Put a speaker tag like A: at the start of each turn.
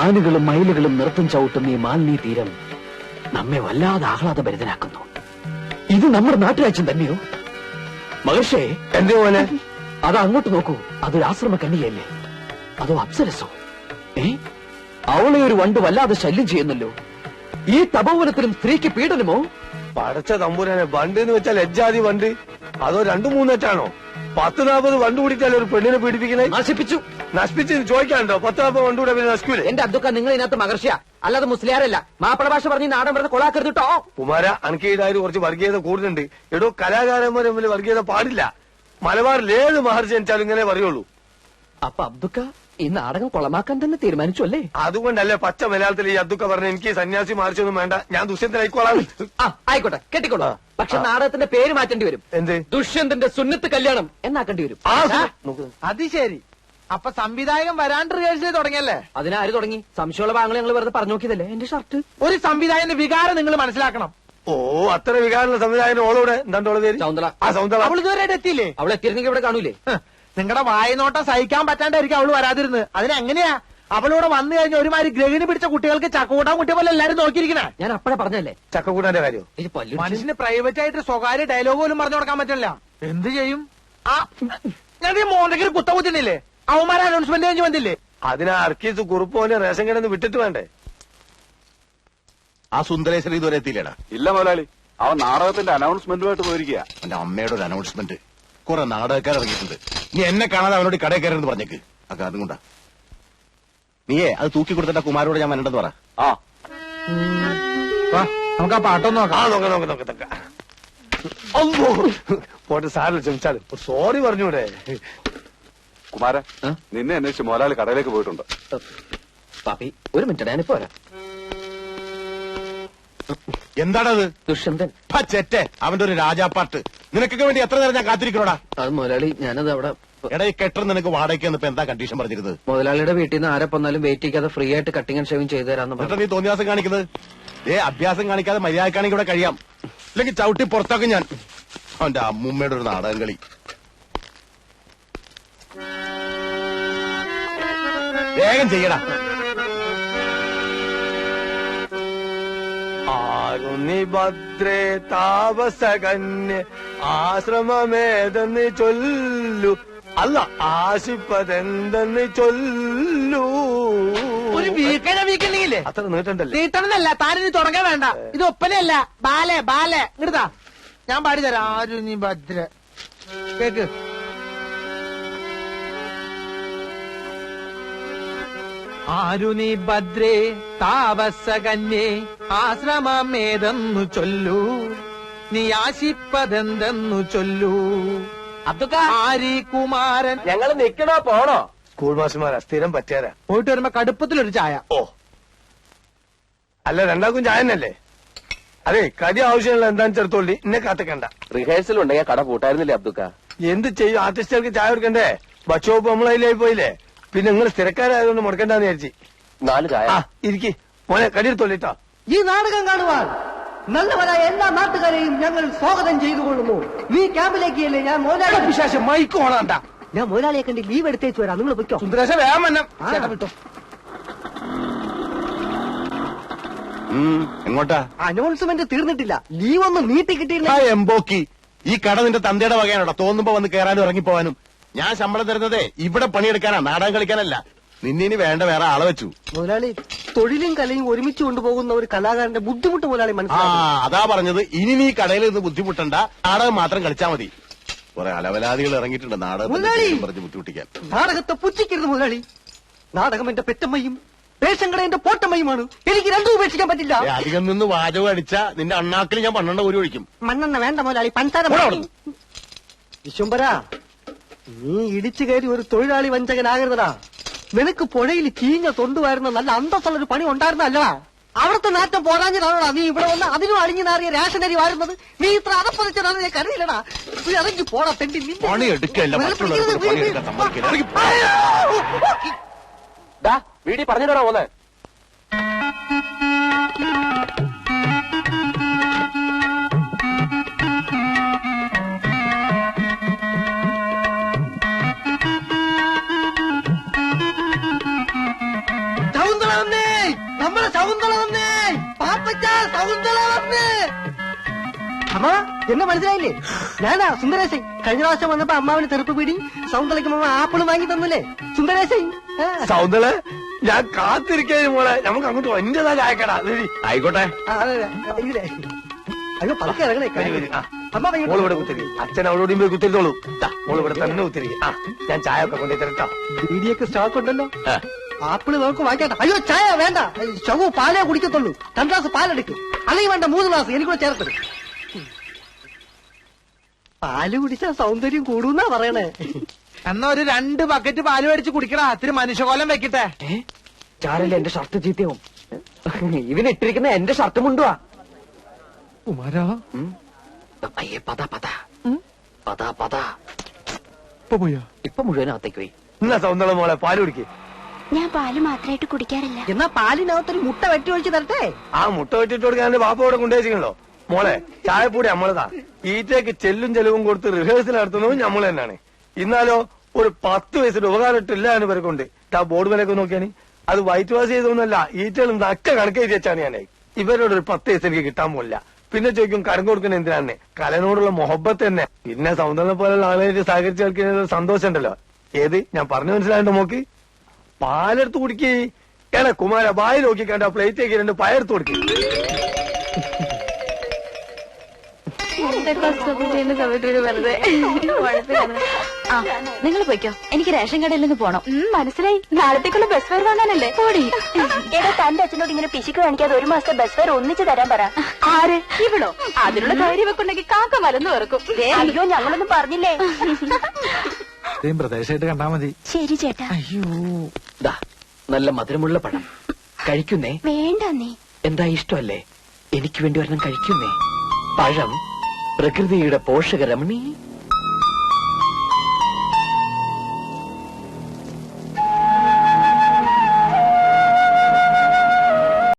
A: മാനുകളും മയിലുകളും നൃത്തം ചവിട്ടുന്ന ഈ മാലിന്യ തീരം നമ്മെ വല്ലാതെ ആഹ്ലാദഭരിതനാക്കുന്നു. ഇത് നമ്മുടെ നാട്ടുരാജ്യം തന്നെയോ? മഹർഷേ,
B: എന്റെ പോലെ
A: അത് അങ്ങോട്ട് നോക്കൂ. അതൊരു ആശ്രമ കന്യകയല്ലേ? അതോ അപ്സരസോ? അവളെ ഒരു വണ്ട് വല്ലാതെ ശല്യം ചെയ്യുന്നല്ലോ. ഈ തപോവനത്തിലും സ്ത്രീക്ക് പീഡനമോ?
B: പടച്ച തമ്പുരാനെ, വണ്ട് എന്ന് വെച്ചാൽ ലജ്ജാതി വണ്ട് അതോ 2-3 10-40 വണ്ട് കൂടിയിട്ടല്ലേ ഒരു പെണ്ണിനെ പീഡിപ്പിക്കണേ? നശിപ്പിച്ച് ചോദിക്കാണ്ടോ? 10-40 വണ്ട് കൂടെ പിന്നെ നശിക്കൂലേ?
A: എന്റെ അബ്ദുക്ക, നിങ്ങൾ ഇതിനകത്ത് മഹർഷിയ, അല്ലാതെ മുസ്ലിയാരല്ല. മാപ്പിള ഭാഷ പറഞ്ഞ് നാടൻ വെറുതെ കൊളാക്കരുത് കേട്ടോ.
B: കുമാര, അനക്കീടായാലും കുറച്ച് വർഗീയത കൂടുതലുണ്ട്. എടോ, കലാകാരന്മാർ തമ്മിൽ വർഗീയത പാടില്ല. മലബാറിൽ ഏത് മഹർഷി ജനിച്ചാലും ഇങ്ങനെ പറയുള്ളൂ.
A: അപ്പൊ അബ്ദുക്ക ഈ നാടകം കൊളമാക്കാൻ തന്നെ തീരുമാനിച്ചു അല്ലേ?
B: അതുകൊണ്ടല്ലേ പച്ച മലയാളത്തിൽ ഈ അബ്ദുക്ക പറഞ്ഞ എനിക്ക് സന്യാസി മഹർഷിയൊന്നും വേണ്ട, ഞാൻ ദുഷ്യന്തനായിക്കോളാം.
A: ആയിക്കോട്ടെ, കെട്ടിക്കോളൂ. പക്ഷെ നാടകത്തിന്റെ പേര് മാറ്റേണ്ടി വരും.
B: എന്ത്?
A: ദുഷ്യന്തന്റെ സുന്നത്ത് കല്യാണം എന്നാക്കേണ്ടി വരും.
C: അത് ശരി. അപ്പൊ സംവിധായകൻ വരാണ്ട് റിഹേഴ്സൽ തുടങ്ങിയല്ലേ?
A: അതിനാര് തുടങ്ങി? സംശയമുള്ള ഭാഗങ്ങൾ ഞങ്ങൾ വെറുതെ പറഞ്ഞു നോക്കിയതല്ലേ. എന്റെ ഷർട്ട്.
C: ഒരു സംവിധായകന്റെ വികാരം നിങ്ങൾ മനസ്സിലാക്കണം.
B: ഓ, അത്ര വികാരമുള്ള സംവിധായകൻ ഓളോടെ എന്താണ്ടോളെ പേര്?
A: സൗന്ദല.
B: സൗന്ദല.
C: അവൾ ഇതുവരെ എത്തിയില്ലേ?
A: അവൾ എത്തിയിരുന്നെങ്കിൽ ഇവിടെ കാണൂലേ?
C: നിങ്ങളുടെ വായനോട്ടം സഹിക്കാൻ പറ്റാണ്ടായിരിക്കും അവള് വരാതിരുന്നത്. അതിനെങ്ങനെയാ അവളോട് വന്നു കഴിഞ്ഞ ഒരുമാതിരി ഗ്രഹിണി പിടിച്ച കുട്ടികൾക്ക് ചക്കൂട്ടാൻ കുട്ടിയെ പോലെ എല്ലാരും നോക്കിയിരിക്കണേ.
A: ഞാൻ അപ്പഴേ പറഞ്ഞല്ലേ
B: ചക്കക്കൂട്ടാന്റെ കാര്യം.
C: മനുഷ്യന് പ്രൈവറ്റ് ആയിട്ട് സ്വകാര്യ ഡയലോഗ് പോലും പറഞ്ഞു കൊടുക്കാൻ പറ്റില്ല. എന്ത് ചെയ്യും? ഞാൻ ഈ മോന്തയ്ക്ക് കുത്ത കുത്തുന്നില്ലേ? അവന്മാരെ അനൗൺസ്മെന്റ് കഴിഞ്ഞ് വന്നില്ലേ?
B: അതിനാ അർക്കീസ് കുറുപ്പോനെ റേഷൻ കടന്ന് വിട്ടിട്ട് വേണ്ടേ?
D: ആ സുന്ദരേശ്വരി ഇതുവരെ എത്തിയില്ലേടാ?
E: ഇല്ല മുതലാളി, അവൻ നാടകത്തിന്റെ അനൗൺസ്മെന്റുമായിട്ട് പോയിരിക്കുക.
D: എന്റെ അമ്മയുടെ ഒരു അനൗൺസ്മെന്റ്. കുറെ നാടകക്കാർ ഇറങ്ങിയിട്ടുണ്ട്. നീ എന്നെ കാണാതെ അവനോട് കടയിൽ കയറുന്നത് പറഞ്ഞേക്ക്. ആ കാരണം കൊണ്ടാ. നീയേ അത് തൂക്കി കൊടുത്തിട്ട് കുമാരോട് ഞാൻ വരണ്ടെന്ന് പറ.
C: നമുക്ക് ആ പാട്ടൊന്നും
B: പോട്ടെ, സാറിൽ ക്ഷമിച്ചാലും സോറി പറഞ്ഞൂടെ?
E: കുമാര, നിന്നെ അന്വേഷിച്ച് മുതലാളി കടയിലേക്ക് പോയിട്ടുണ്ട്.
A: പാപ്പി, ഒരു മിനിറ്റ്, ഞാനിപ്പോ വരാം.
D: എന്താണത്?
A: ദുഷ്യന്തൻ.
D: ചെറ്റെ, അവന്റെ ഒരു രാജാപ്പാട്ട്. നിനക്കൊക്കെ വേണ്ടി എത്ര നേരം ഞാൻ കാത്തിരിക്കണോടാ?
A: അത് മുതലാളി, ഞാനത് അവിടെ.
D: എടാ, ഈ കെട്ടർ നിനക്ക് വാടകയ്ക്ക് വന്നപ്പോ എന്താ കണ്ടീഷൻ പറഞ്ഞിരുന്നത്?
A: മുതലാളിയുടെ വീട്ടിൽ നിന്ന് ആരെ വന്നാലും വെയിറ്റ് ചെയ്യാതെ ഫ്രീ ആയിട്ട് കട്ടിങ് ആൻഡ് ഷേവിംഗ് ചെയ്തു തരാന്ന്
D: എന്നിട്ട് നീ തോന്നിയാസം കാണിക്കുന്നത്? അഭ്യാസം കാണിക്കാതെ മര്യാദക്കാണെങ്കിൽ ഇവിടെ കഴിയാം, അല്ലെങ്കിൽ ചവിട്ടി പുറത്താക്കും ഞാൻ. അവന്റെ അമ്മൂമ്മയുടെ ഒരു നാടകം കളി. വേഗം ചെയ്യടാ.
B: ആരുന്നി ഭദ്രേ താപസകന്യ ആശ്രമമേതെന്ന് ചൊല്ലു, അല്ല ആശിപ്പതെന്തെന്ന് ചൊല്ലു.
C: ഒരു വീക്കണ്ടെങ്കിലേ
B: അത്ര നീട്ടണ്ടല്ലേ?
C: നീട്ടണമെന്നല്ല, താനിനി തുടങ്ങാൻ വേണ്ട. ഇത് ഒപ്പനയല്ല, ബാലെ ബാലെ. ഇങ്ങടുതാ, ഞാൻ പാടിത്തരാം. ആരും നീ ഭദ്ര കേക്ക്. ആരുനി ഭദ്രേ താപസകന്യേ ആശ്രമമേതെന്നു ചൊല്ലൂ, നീ ആശിപ്പതെന്തെന്നു ചൊല്ലൂ.
A: അബ്ദുക്ക,
C: ആരി കുമാരൻ.
A: ഞങ്ങൾ നിക്കണോ പോണോ?
B: സ്കൂൾ മാസ്റ്റർമാരാ, സ്ഥിരം പറ്റിയാരാ.
C: പോയിട്ട് വരുമ്പോ കടുപ്പത്തിലൊരു ചായ.
B: ഓ, അല്ല രണ്ടാക്കും ചായ തന്നെയല്ലേ? അതെ, കടി ആവശ്യമുള്ള എന്താന്ന് ചെറുത്തോളി, എന്നെ കാത്തക്കണ്ട.
E: റിഹേഴ്സൽ ഉണ്ടെങ്കിൽ കട പൂട്ടായിരുന്നില്ലേ അബ്ദുക്ക?
B: എന്ത് ചെയ്യും, ആർട്ടിസ്റ്റുകൾക്ക് ചായ കൊടുക്കണ്ടേ? ഭക്ഷോപ്പ് നമ്മളതിലായി പോയില്ലേ? പിന്നെ നിങ്ങൾ സ്ഥിരക്കാരായതുകൊണ്ട് മുടക്കണ്ടെന്ന് വിചാരിച്ചു.
E: 4 ചായ.
B: ഇരിക്കി മോനെ, കടിയെടുത്തോളിട്ടോ.
F: ഈ നാടകം കാണുവാൻ നല്ലവരായ എല്ലാ നാട്ടുകാരെയും ഞങ്ങൾ സ്വാഗതം ചെയ്തുകൊള്ളുന്നു. ഈ ക്യാമ്പിലേക്ക് അല്ലേ ഞാൻ മോനാളി
C: വിശേഷം മൈക്ക് ഓണാണ്ട.
F: ഞാൻ മോനാളിയെ കണ്ടി ലീവ് എടുത്തേച്ചു വരാം. നിങ്ങൾ പൊയ്ക്കോ.
C: സുന്ദരേശ വേഗം വന്നം. വിട്ടോ.
D: എങ്ങോട്ടാ?
F: അനൗൺസ്മെന്റ് തീർന്നിട്ടില്ല. ലീവ് ഒന്ന് നീട്ടി കിട്ടിയില്ല.
D: എംബോക്കി, ഈ കട നിന്റെ തന്തയുടെ വകയാണോടാ? തോന്നുമ്പോ വന്ന് കയറാനും ഇറങ്ങിപ്പോവാനും. ഞാൻ ശമ്പളം തരുന്നതേ ഇവിടെ പണിയെടുക്കാനാ, നാടകം കളിക്കാനല്ല. നിന്നിനി വേണ്ട വേറെ ആളെ വെച്ചു.
F: മുതലാളി, തൊഴിലും കലയും ഒരുമിച്ച് കൊണ്ടുപോകുന്ന ഒരു കലാകാരന്റെ ബുദ്ധിമുട്ട് മുതലാളി മനസ്സിലാക്കി.
D: അതാ പറഞ്ഞത്, ഇനി നീ കടയിൽ നിന്ന് ബുദ്ധിമുട്ടണ്ട, നാടകം മാത്രം കളിച്ചാ മതി. കുറെ അലവലാദികൾ ഇറങ്ങിയിട്ടുണ്ട് നാടകം പറഞ്ഞ് ബുദ്ധിമുട്ടിക്കാൻ.
F: നാടകത്തെ പുച്ഛിക്കരുത് മുതലാളി. നാടകം എന്റെ പെറ്റമ്മയും പേശങ്കട എന്റെ പോട്ടമ്മയുമാണ്. എനിക്ക് രണ്ടും ഉപേക്ഷിക്കാൻ പറ്റില്ല.
D: അധികം നിന്ന് വാചകം അടിച്ചാ നിന്റെ അണ്ണാക്കിൽ ഞാൻ 12 ഊരി ഒഴിക്കും.
F: മണ്ണെണ്ണ വേണ്ട മുതലാളി, പഞ്ചാര. വിശ്വംബര, നീ ഇടിച്ചു കയറി ഒരു തൊഴിലാളി വഞ്ചകനാകരുതടാ. നിനക്ക് പുഴയിൽ ചീഞ്ഞ തൊണ്ടുവായിരുന്ന നല്ല അന്തസ്സുള്ളൊരു പണി ഉണ്ടായിരുന്നല്ലടാ. അവിടുത്തെ നാറ്റം പോരാഞ്ഞതാണോടാ നീ ഇവിടെ വന്ന് അതിനും അളിഞ്ഞു നാറിയ റേഷനരി വാരുന്നത്? നീ ഇത്ര അതപ്പതിച്ചതാണ് ഞാൻ കരുതിയില്ലടാ. ഇറങ്ങി പോടാ തെണ്ടി.
D: പണി എടുക്കല്ല, മറ്റുള്ളവർക്ക് പണിയെടുക്കാൻ സമ്മതിക്കില്ല.
E: വീടി പറഞ്ഞിട്ടാ പോലെ.
F: സൗന്ദര്യമേ നമ്മളെ ശകുന്തള വന്നേ, പാപ്പച്ച ശകുന്തള വന്നേ. അമ്മ എന്നെ മനസ്സിലായില്ലേ? ഞാനാ സുന്ദരേശൻ. കഴിഞ്ഞ പ്രാവശ്യം വന്നപ്പോ അമ്മാവിന് തെറുപ്പ് പിടി, ശകുന്തളയ്ക്ക് അമ്മ ആപ്പിള് വാങ്ങി തന്നില്ലേ? സുന്ദരേശൻ.
B: സൗന്ദര്യ ഞാൻ കാത്തിരിക്കാനും മോളെ, നമുക്ക് അങ്ങോട്ട് എന്റേതാ ചായക്കടാ.
A: ആയിക്കോട്ടെ.
F: അയ്യോ പതുക്കെ ഇറങ്ങണേ. അമ്മ
B: മോള് ഇവിടെ കുത്തിരി, അച്ഛൻ അവളോട് പോയി കുത്തിരിത്തോളൂ. മോള് ഇവിടെ തന്നെ കുത്തിരി. ആ ഞാൻ ചായ ഒക്കെ കൊണ്ടു തരട്ടോ.
F: ബീഡിയൊക്കെ സ്റ്റോക്ക് ഉണ്ടല്ലോ. ആപ്പിള് നമുക്ക് വാങ്ങിക്കട്ടെ. അയ്യോ ചായ വേണ്ട, ശവു പാലേ കുടിക്കത്തുള്ളൂ. 2 ഗ്ലാസ് പാലെടുക്കും, അല്ലെങ്കിൽ വേണ്ട 3 ഗ്ലാസ് എനിക്കൂടെ ചേർത്തത്. പാല് കുടിച്ചാൽ സൗന്ദര്യം കൂടുന്നാ പറയണേ.
C: എന്നാ ഒരു 2 ബക്കറ്റ് പാല് മേടിച്ച് കുടിക്കടാ, ഇത്തിരി മനുഷ്യകോലം വെക്കട്ടെ.
A: ചാരല്ലേ എന്റെ ഷർട്ട് ചീത്തയാവും. ഇവനിട്ടിരിക്കുന്ന എന്റെ ഷർട്ട് മുണ്ടുവാ.
C: കുമാരാ
A: അയ്യേ പതാ പതാ പതാ പതാ.
C: പോയാ
A: ഇപ്പൊ മുഴുവനകത്തേക്ക് പോയി.
B: എന്നാ സൗന്ദര്യ മോളെ പാല് കുടിക്കേ.
G: ഞാൻ പാല് മാത്രമായിട്ട് കുടിക്കാറില്ല.
F: എന്നാ പാലിനകത്തൊരു മുട്ട വെട്ടി ഒഴിച്ച് തരട്ടെ.
B: ആ മുട്ട വെട്ടിട്ട് കൊടുക്കാൻ എന്റെ ബാപ്പ ഇവിടെ കൊണ്ടുവച്ചിട്ടുണ്ടോ? മോളെ ചായപ്പൂടി നമ്മളതാ. ഈറ്റയ്ക്ക് ചെല്ലും ചെലവും കൊടുത്ത് റിഹേഴ്സൽ നടത്തുന്നതും നമ്മൾ തന്നെയാണ്. ഇന്നാലോ ഒരു 10 വയസ്സിന്റെ ഉപകാരം ഇട്ടില്ല എന്ന് പേർക്കുണ്ട്. ആ ബോർഡ് വിലയൊക്കെ നോക്കിയാൽ അത് വൈറ്റ് വാഷ് ചെയ്തൊന്നുമല്ല, ഈറ്റകളും നക്കെ കണക്ക് എഴുതി വെച്ചാണ് ഞാനേ. ഇവരോട് ഒരു 10 വയസ്സ് എനിക്ക് കിട്ടാൻ പോലില്ല. പിന്നെ ചോദിക്കും കരം കൊടുക്കുന്ന എന്തിനാണ്? കലനോടുള്ള മൊഹബത്ത് തന്നെ. പിന്നെ സൗന്ദര്യം പോലുള്ള ആളുകളായിട്ട് സഹകരിച്ച് കളിക്കുന്ന സന്തോഷം ഉണ്ടല്ലോ. ഏത് ഞാൻ പറഞ്ഞു മനസ്സിലായിട്ട് നോക്കി. പാലെടുത്ത് കുടിക്കേ. ഏടാ കുമാര ബായി നോക്കി കണ്ട പ്ലേറ്റേക്ക് 2 പയർത്ത് കൊടുക്കേ.
G: നിങ്ങൾ പോയിക്കോ, എനിക്ക് റേഷൻ കടയിൽ നിന്ന് പോണം. മനസ്സിലായി, നാളത്തേക്കുള്ള ബസ് ഫെയർ വാങ്ങാനല്ലേ? പോടി. എടാ തന്റെ അച്ഛനോട് ഇങ്ങനെ പിശുക്ക് കാണിക്കാതെ 1 മാസത്തെ ബസ് ഫെയർ ഒന്നിച്ച് തരാൻ പറ. ആര്? ഇവിടോ? അതിനുള്ള ധൈര്യം വെക്കുണ്ടെങ്കിൽ കാക്ക മലന്ന് വെറുക്കും. അയ്യോ ഞങ്ങളൊന്നും പറഞ്ഞില്ലേ.
C: പ്രദേശമായിട്ട് കണ്ടാ മതി.
G: ശരി ചേട്ടാ.
C: അയ്യോ
A: ദാ നല്ല മധുരമുള്ള പഴം കഴിക്കുന്നേ.
G: വേണ്ട നീ.
A: എന്താ ഇഷ്ടമല്ലേ? എനിക്ക് വേണ്ടി ഒരെണ്ണം കഴിക്കുന്നേ. പഴം പ്രകൃതിയുടെ പോഷകരമണി.